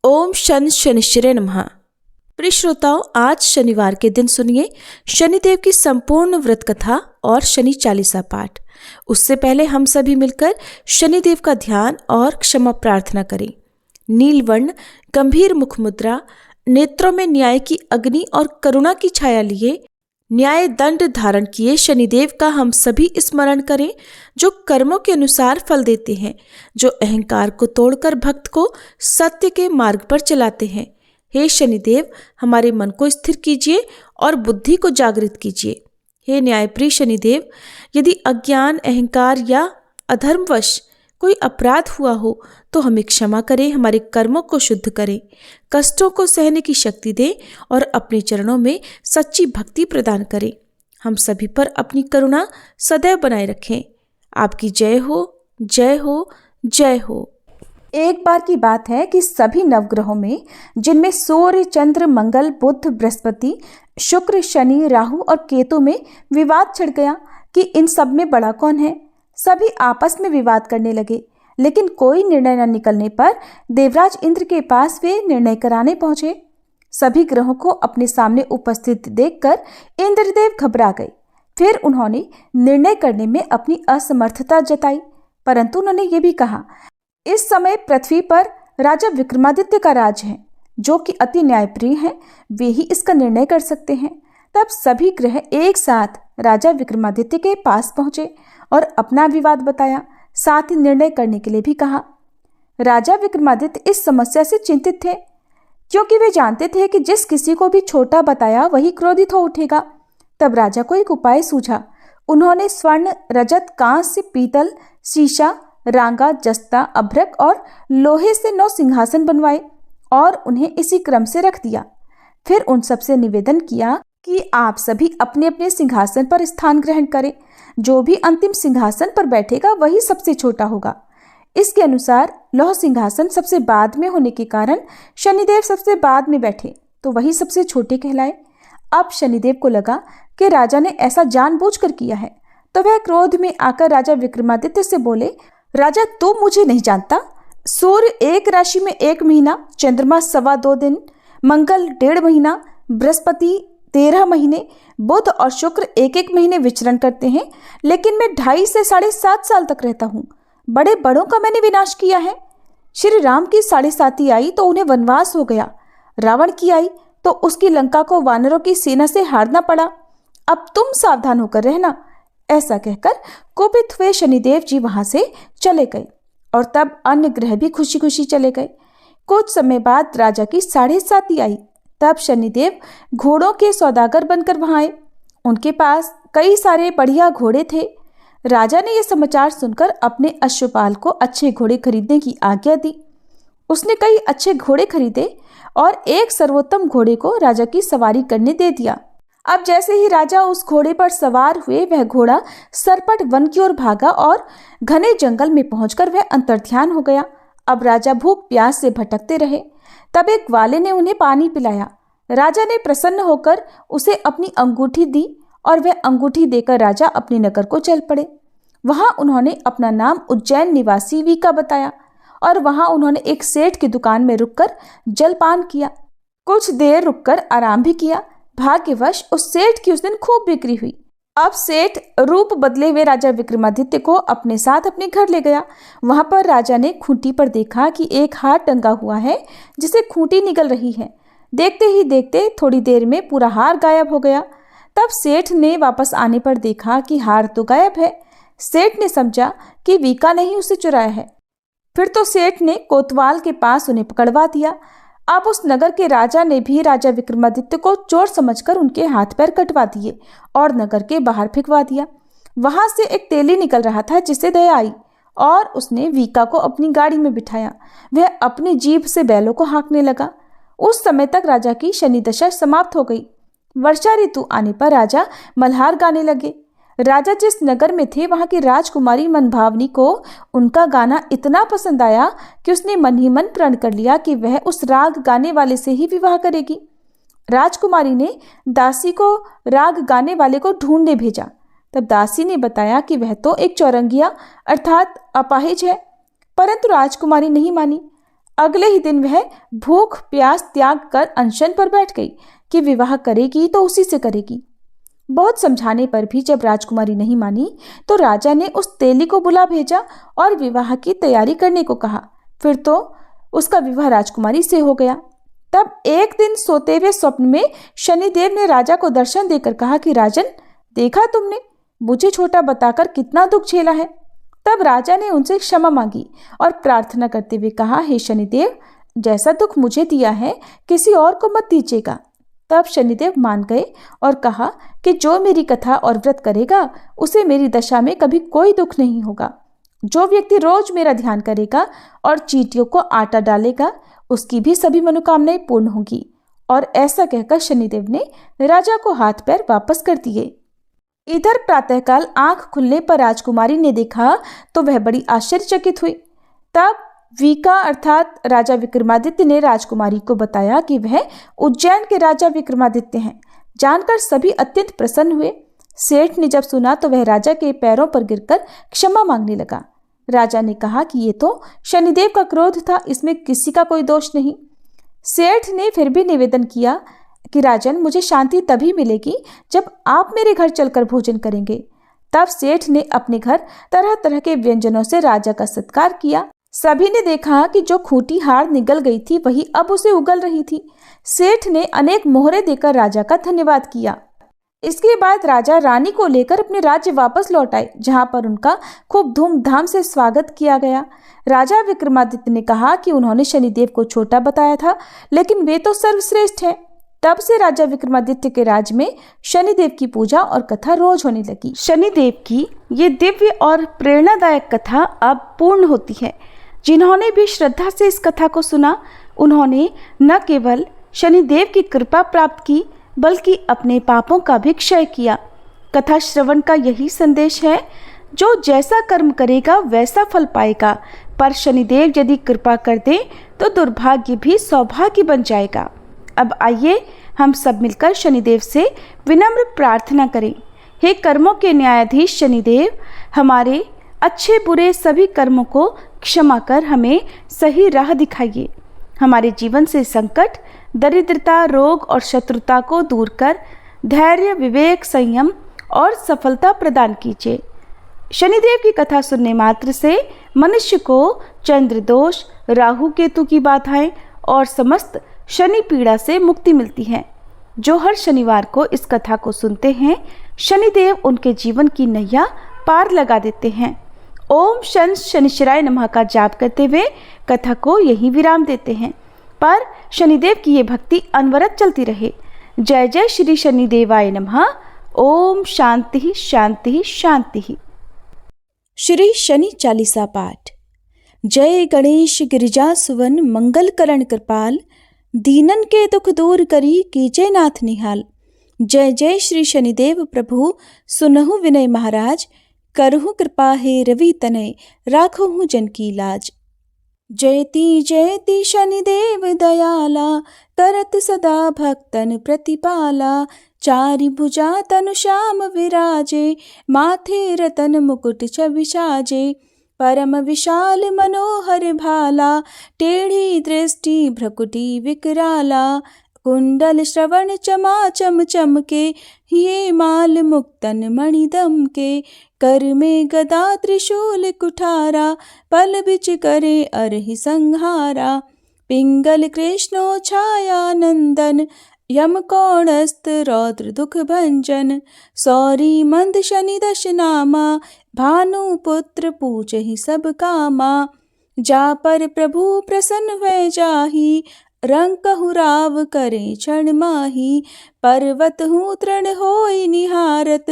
ओम शनिश्चरे नमः। प्रिय श्रोताओं, आज शनिवार के दिन सुनिए शनिदेव की संपूर्ण व्रत कथा और शनि चालीसा पाठ। उससे पहले हम सभी मिलकर शनिदेव का ध्यान और क्षमा प्रार्थना करें। नीलवर्ण गंभीर मुख मुद्रा, नेत्रों में न्याय की अग्नि और करुणा की छाया लिए न्याय दंड धारण किए शनिदेव का हम सभी स्मरण करें, जो कर्मों के अनुसार फल देते हैं, जो अहंकार को तोड़कर भक्त को सत्य के मार्ग पर चलाते हैं। हे शनिदेव, हमारे मन को स्थिर कीजिए और बुद्धि को जागृत कीजिए। हे न्यायप्रिय शनिदेव, यदि अज्ञान, अहंकार या अधर्मवश कोई अपराध हुआ हो तो हमें क्षमा करें, हमारे कर्मों को शुद्ध करें, कष्टों को सहने की शक्ति दें और अपने चरणों में सच्ची भक्ति प्रदान करें। हम सभी पर अपनी करुणा सदैव बनाए रखें। आपकी जय हो, जय हो, जय हो। एक बार की बात है कि सभी नवग्रहों में, जिनमें सूर्य, चंद्र, मंगल, बुध, बृहस्पति, शुक्र, शनि, राहु और केतु में विवाद छिड़ गया कि इन सब में बड़ा कौन है। सभी आपस में विवाद करने लगे, लेकिन कोई निर्णय न निकलने पर देवराज इंद्र के पास वे निर्णय कराने पहुंचे। सभी ग्रहों को अपने सामने उपस्थित देखकर इंद्रदेव घबरा गए। फिर उन्होंने निर्णय करने में अपनी असमर्थता जताई, परंतु उन्होंने ये भी कहा, इस समय पृथ्वी पर राजा विक्रमादित्य का राज है, जो कि अति न्यायप्रिय हैं। वे ही इसका निर्णय कर सकते हैं। तब सभी ग्रह एक साथ राजा विक्रमादित्य के पास पहुंचे और अपना विवाद बताया, साथ ही निर्णय करने के लिए भी कहा। राजा विक्रमादित्य इस समस्या से चिंतित थे, क्योंकि वे जानते थे कि जिस किसी को भी छोटा बताया वही क्रोधित हो उठेगा। तब राजा को एक उपाय सूझा। उन्होंने स्वर्ण, रजत, कांस्य, पीतल, शीशा, रांगा, जस्ता, अभ्रक और लोहे से 9 सिंहासन बनवाए और उन्हें इसी क्रम से रख दिया। फिर उन सबसे निवेदन किया कि आप सभी अपने अपने सिंहासन पर स्थान ग्रहण करें। जो भी अंतिम सिंहासन पर बैठेगा वही सबसे छोटा होगा। इसके अनुसार लौह सिंहासन सबसे बाद में होने के कारण शनिदेव सबसे बाद में बैठे तो वही सबसे छोटे कहलाए। अब शनिदेव को लगा कि राजा ने ऐसा जानबूझकर किया है, तो वह क्रोध में आकर राजा विक्रमादित्य से बोले, राजा, तू मुझे नहीं जानता। सूर्य एक राशि में 1 महीना, चंद्रमा 2.25 दिन, मंगल 1.5 महीना, बृहस्पति 13 महीने, बुध और शुक्र 1-1 महीने विचरण करते हैं, लेकिन मैं 2.5 से 7.5 साल तक रहता हूँ। बड़े बड़ों का मैंने विनाश किया है। श्री राम की 7.5 आई तो उन्हें वनवास हो गया। रावण की आई तो उसकी लंका को वानरों की सेना से हारना पड़ा। अब तुम सावधान होकर रहना। ऐसा कहकर कुपित हुए शनिदेव जी वहां से चले गए और तब अन्य ग्रह भी खुशी खुशी चले गए। कुछ समय बाद राजा की 7.5 आई। तब शनिदेव घोड़ों के सौदागर बनकर वहां आए। उनके पास कई सारे बढ़िया घोड़े थे। राजा ने यह समाचार सुनकर अपने अश्वपाल को अच्छे घोड़े खरीदने की आज्ञा दी। उसने कई अच्छे घोड़े खरीदे और एक सर्वोत्तम घोड़े को राजा की सवारी करने दे दिया। अब जैसे ही राजा उस घोड़े पर सवार हुए, वह घोड़ा सरपट वन की ओर भागा और घने जंगल में पहुंचकर वह अंतर्ध्यान हो गया। अब राजा भूख प्यास से भटकते रहे। तब एक ग्वाले ने उन्हें पानी पिलाया। राजा ने प्रसन्न होकर उसे अपनी अंगूठी दी और वह अंगूठी देकर राजा अपने नगर को चल पड़े। वहां उन्होंने अपना नाम उज्जैन निवासी वीका बताया और वहां उन्होंने एक सेठ की दुकान में रुककर जलपान किया। कुछ देर रुककर आराम भी किया। भाग्यवश उस सेठ की उस दिन खूब बिक्री हुई। अब सेठ रूप बदले हुए राजा विक्रमादित्य को अपने साथ अपने घर ले गया। वहां पर राजा ने खूंटी पर देखा कि एक हार टंगा हुआ है, जिसे खूंटी निगल रही है। देखते ही देखते थोड़ी देर में पूरा हार गायब हो गया। तब सेठ ने वापस आने पर देखा कि हार तो गायब है। सेठ ने समझा कि वीका ने ही उसे चुराया है। फिर तो सेठ ने कोतवाल के पास उन्हें पकड़वा दिया। अब उस नगर के राजा ने भी राजा विक्रमादित्य को चोर समझकर उनके हाथ पैर कटवा दिए और नगर के बाहर फेंकवा दिया। वहां से एक तेली निकल रहा था, जिसे दया आई और उसने वीका को अपनी गाड़ी में बिठाया। वह अपनी जीभ से बैलों को हाँकने लगा। उस समय तक राजा की शनि दशा समाप्त हो गई। वर्षा ऋतु आने पर राजा मल्हार गाने लगे। राजा जिस नगर में थे, वहां की राजकुमारी मनभावनी को उनका गाना इतना पसंद आया कि उसने मन ही मन प्रण कर लिया कि वह उस राग गाने वाले से ही विवाह करेगी। राजकुमारी ने दासी को राग गाने वाले को ढूंढने भेजा। तब दासी ने बताया कि वह तो एक चौरंगिया अर्थात अपाहिज है, परंतु राजकुमारी नहीं मानी। अगले ही दिन वह भूख प्यास त्याग कर अनशन पर बैठ गई कि विवाह करेगी तो उसी से करेगी। बहुत समझाने पर भी जब राजकुमारी नहीं मानी तो राजा ने उस तेली को बुला भेजा और विवाह की तैयारी करने को कहा। फिर तो उसका विवाह राजकुमारी से हो गया। तब एक दिन सोते हुए स्वप्न में शनिदेव ने राजा को दर्शन देकर कहा कि राजन, देखा तुमने, मुझे छोटा बताकर कितना दुख झेला है। तब राजा ने उनसे क्षमा मांगी और प्रार्थना करते हुए कहा, हे शनिदेव, जैसा दुख मुझे दिया है किसी और को मत दीजिएगा। तब शनिदेव मान गए और कहा कि जो मेरी कथा और व्रत करेगा उसे मेरी दशा में कभी कोई दुख नहीं होगा। जो व्यक्ति रोज मेरा ध्यान करेगा और चींटियों को आटा डालेगा उसकी भी सभी मनोकामनाएं पूर्ण होंगी। और ऐसा कहकर शनिदेव ने राजा को हाथ पैर वापस कर दिए। इधर प्रातःकाल आंख खुलने पर राजकुमारी ने देखा तो वह बड़ी आश्चर्यचकित हुई। तब वीका अर्थात राजा विक्रमादित्य ने राजकुमारी को बताया कि वह उज्जैन के राजा विक्रमादित्य हैं। जानकर सभी अत्यंत प्रसन्न हुए। सेठ ने जब सुना तो वह राजा के पैरों पर गिरकर क्षमा मांगने लगा। राजा ने कहा कि ये तो शनिदेव का क्रोध था, इसमें किसी का कोई दोष नहीं। सेठ ने फिर भी निवेदन किया कि राजन, मुझे शांति तभी मिलेगी जब आप मेरे घर चलकर भोजन करेंगे। तब सेठ ने अपने घर तरह तरह के व्यंजनों से राजा का सत्कार किया। सभी ने देखा कि जो खूंटी हाड़ निगल गई थी वही अब उसे उगल रही थी। सेठ ने अनेक मोहरे देकर राजा का धन्यवाद किया। इसके बाद राजा रानी को लेकर अपने राज्य वापस लौट आए, जहां पर उनका खूब धूमधाम से स्वागत किया गया। राजा विक्रमादित्य ने कहा कि उन्होंने शनिदेव को छोटा बताया था, लेकिन वे तो सर्वश्रेष्ठ हैं। तब से राजा विक्रमादित्य के राज्य में शनिदेव की पूजा और कथा रोज होने लगी। शनिदेव की ये दिव्य और प्रेरणादायक कथा अब पूर्ण होती है। जिन्होंने भी श्रद्धा से इस कथा को सुना, उन्होंने न केवल शनिदेव की कृपा प्राप्त की बल्कि अपने पापों का भी क्षय किया। कथा श्रवण का यही संदेश है, जो जैसा कर्म करेगा वैसा फल पाएगा, पर शनिदेव यदि कृपा कर दे तो दुर्भाग्य भी सौभाग्य बन जाएगा। अब आइए हम सब मिलकर शनिदेव से विनम्र प्रार्थना करें। हे कर्मों के न्यायाधीश शनिदेव, हमारे अच्छे बुरे सभी कर्मों को क्षमा कर हमें सही राह दिखाइए। हमारे जीवन से संकट, दरिद्रता, रोग और शत्रुता को दूर कर धैर्य, विवेक, संयम और सफलता प्रदान कीजिए। शनिदेव की कथा सुनने मात्र से मनुष्य को चंद्र दोष, राहु केतु की बाधाएं और समस्त शनि पीड़ा से मुक्ति मिलती है। जो हर शनिवार को इस कथा को सुनते हैं, शनिदेव उनके जीवन की नैया पार लगा देते हैं। ओम शन शनिश्चराय नमः का जाप करते हुए कथा को यही विराम देते हैं, पर शनिदेव की ये भक्ति अनवरत चलती रहे। जय जय श्री शनिदेवाय नमः। ओम शांति शांति शांति। श्री शनि चालीसा पाठ। जय गणेश गिरिजा सुवन मंगल करण कृपाल, दीनन के दुख दूर करी कीजय नाथ निहाल। जय जय श्री शनिदेव प्रभु सुनहु विनय महाराज, करहु कृपा हे रवि तनय राखहु जन की लाज। जयति शनिदेव दयाला, करत सदा भक्तन प्रतिपाला। चारि भुजा तनु श्याम विराजे, माथे रतन मुकुट छवि साजे। परम विशाल मनोहर भाला, टेढ़ी दृष्टि भ्रकुटी विकराला। कुंडल श्रवण चमा चम चमके, ये माल मुक्तन मणिदम के। कर में गदा त्रिशूल कुठारा, पल बिच करे अरहि संहारा। पिंगल कृष्णो छाया नंदन, यम कौणस्त रौद्र दुख भंजन। सौरी मंद शनि दश नामा, भानु पुत्र पूजहि सब कामा। जा पर प्रभु प्रसन्न हुए जाहि, रंग कहु राव करे क्षण माही। पर्वत हूँ तृण होई निहारत,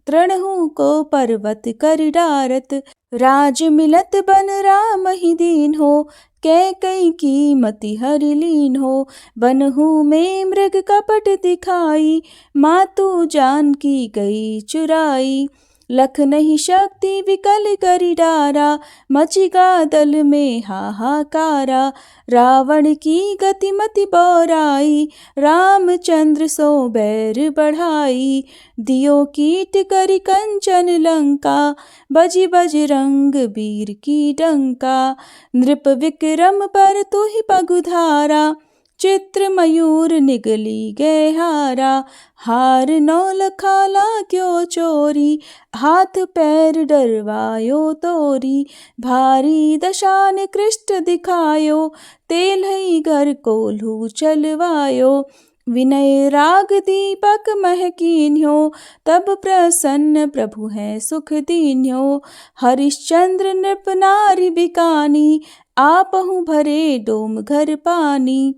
तृणहु को पर्वत कर डारत। राज मिलत बन राम ही दीन हो, कैकई की मति हरि लीन हो। बनहु में मृग कपट दिखाई, मातु जानकी गई चुराई। लख नहीं शक्ति विकल करी डारा, मचिगा दल में हाहाकारा। रावण की गतिमति बोराई, रामचंद्र सो बैर बढ़ाई। दियो कीट करी कंचन लंका, बजी बजरंग वीर की डंका। नृप विक्रम पर तू ही पगुधारा, चित्र मयूर निगली गए हारा। हार नौ लखाला क्यों चोरी, हाथ पैर डरवायो तोरी। भारी दशान कृष्ट दिखायो, तेलहई घर कोल्हू चलवायो। विनय राग दीपक महकीन्यो, तब प्रसन्न प्रभु है सुख दीन्यो। हरिश्चंद्र नृप नारी बिकानी, आपहु भरे डोम घर पानी।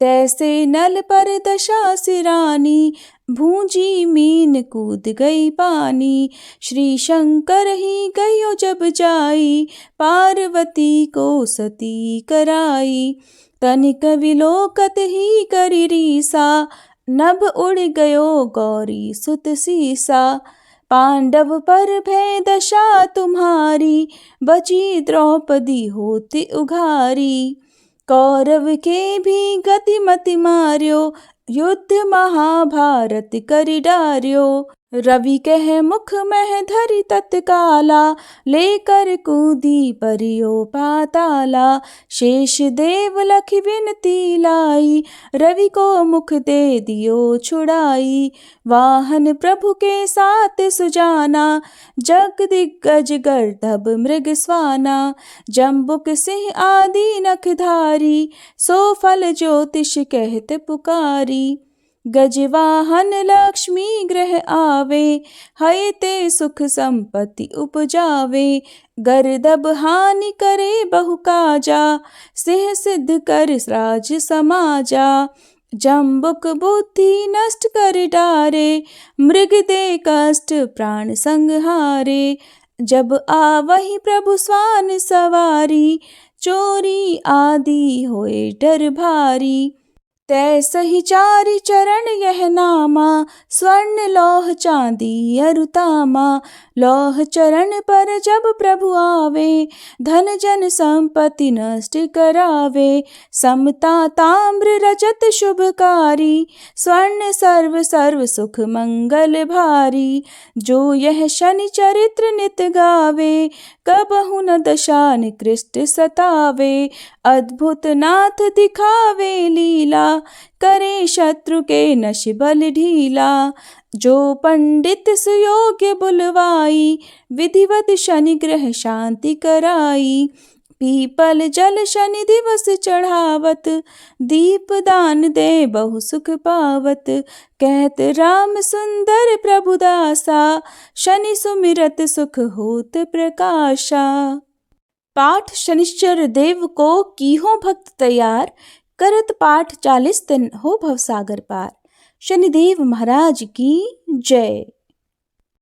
तैसे नल पर दशा सिरानी, भूंजी मीन कूद गई पानी। श्री शंकर ही गयो जब जाई, पार्वती को सती कराई। तनिक विलोकत ही करी रीसा, नभ उड़ गयो गौरी सुत सीसा। पांडव पर भय दशा तुम्हारी, बची द्रौपदी होती उघारी। कौरव के भी गति मति मार्यो, युद्ध महाभारत करि डार्यो। रवि कह मुख मह धरि तत्काला, लेकर कूदी परियो पाताला। शेष देव लखि विनती लाई, रवि को मुख दे दियो छुड़ाई। वाहन प्रभु के साथ सुजाना, जग दिग्गज गर्दभ मृग स्वाना। जम्बुक सिंह आदि नखधारी, सो फल ज्योतिष कहत पुकारी। गजवाहन लक्ष्मी ग्रह आवे, हय ते सुख संपत्ति उपजावे। गर्दभ हानि करे बहु काजा, सिंह सिद्ध कर राज समाजा। जम्बुक बुद्धि नष्ट कर डारे, मृग दे कष्ट प्राण संहारे। जब आवहि प्रभु स्वान सवारी, चोरी आदि होए डर भारी। तैसहि चारि चरण यह नामा, स्वर्ण लौह चांदी अरुतामा। लौह चरण पर जब प्रभु आवे, धन जन संपत्ति नष्ट करावे। समता ताम्र रजत शुभकारी, स्वर्ण सर्व सर्व सुख मंगल भारी। जो यह शनि चरित्र नित गावे, कबहु न दशा निकृष्ट सतावे। अद्भुत नाथ दिखावे लीला, करे शत्रु के नश बल ढीला। जो पंडित सुयोग्य बुलवाई, विधिवत शनि ग्रह शांति कराई। पीपल जल शनि दिवस चढ़ावत, दीप दान दे बहु सुख पावत। कहत राम सुंदर प्रभु दासा, शनि सुमिरत सुख होत प्रकाशा। पाठ शनिश्चर देव को कीहो भक्त तैयार, करत पाठ 40 दिन हो भवसागर पार। शनिदेव महाराज की जय।